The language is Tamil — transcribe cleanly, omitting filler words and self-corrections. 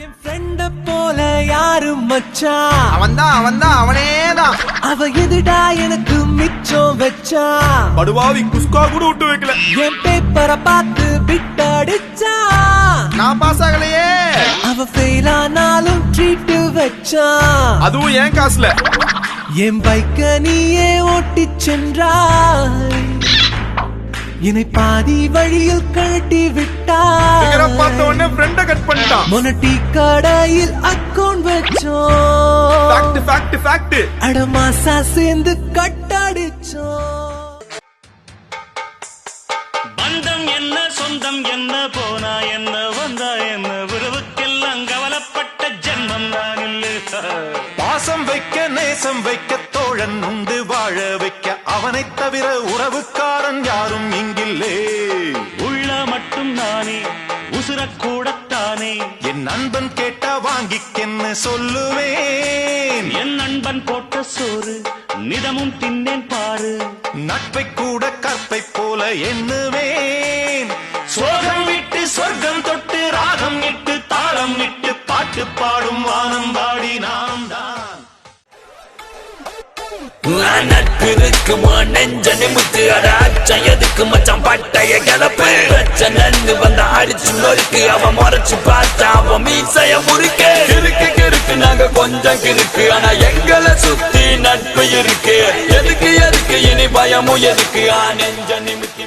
என் ஃப்ரெண்ட போல யாரும் மச்சான் அவன்தான் அவனேதான். அவ எதுடா எனக்கு மிச்சம் வச்சான். படுவாவி குஸ்கா கூட விட்டு வைக்கல. என் பேப்பரை பார்த்து பிட் அடிச்சா. நான் பாஸ் ஆகலையே. அவ ஃபெயில் ஆனாலும் ட்ரீட் வச்சான். அதுவும் ஏன் காசுல. என் பைக்க நீயே ஓட்டி சென்றாய். என்னை பாதி வழியில் கழட்டி விட்டாய். பார்த்த உடனே ஃப்ரெண்ட கட் பண்ணிட்டான். மொனட்டி கடையில் அக்கௌண்ட் வச்சோம். ஃபேக்ட் அடமாசா சேர்ந்து கட்டடிச்சோம். பந்தம் என்ன சொந்தம் என்ன போனா என்ன வந்தா என்ன உறவுக்கெல்லாம் கவலைப்பட்ட ஜென்மம் நான் இல்லை. பாசம் வைக்க நேசம் வைக்க தோழன் உண்டு வாழ வைக்க அவனை தவிர உறவுக்காரன் யாரும் இங்கில்லே. உள்ள மட்டும் நானே உசுரக்கூடத்தானே என் நண்பன் கேட்டா வாங்கிக்கென்னு சொல்லுவேன். என் நண்பன் போட்ட சோறு நிதமும் தின்னேன் பாரு. நட்பை கூட கற்பை போல எண்ணுவேன். சோகம் விட்டு சொர்க்கம் தொட்டு ராகம் இட்டு தாளம் இட்டு பாட்டு பாடும் வானம் பாடி நாம் தான். நட்பு இருக்குமா நெஞ்ச நிமித்து அடாச்சம் எதுக்கு மச்சான் பட்டைய கிளப்பு பிரச்சனை வந்தா அடிச்சு நொறுக்கு அவன் முறைச்சு பார்த்தா அவன் மீசைய முறுக்கு கிறுக்கு நாங்க கொஞ்சம் கிறுக்கு ஆனா எங்களை சுத்தி நட்பு இருக்கு எதுக்கு இனி பயமும் எதுக்கு நெஞ்ச நிமித்தி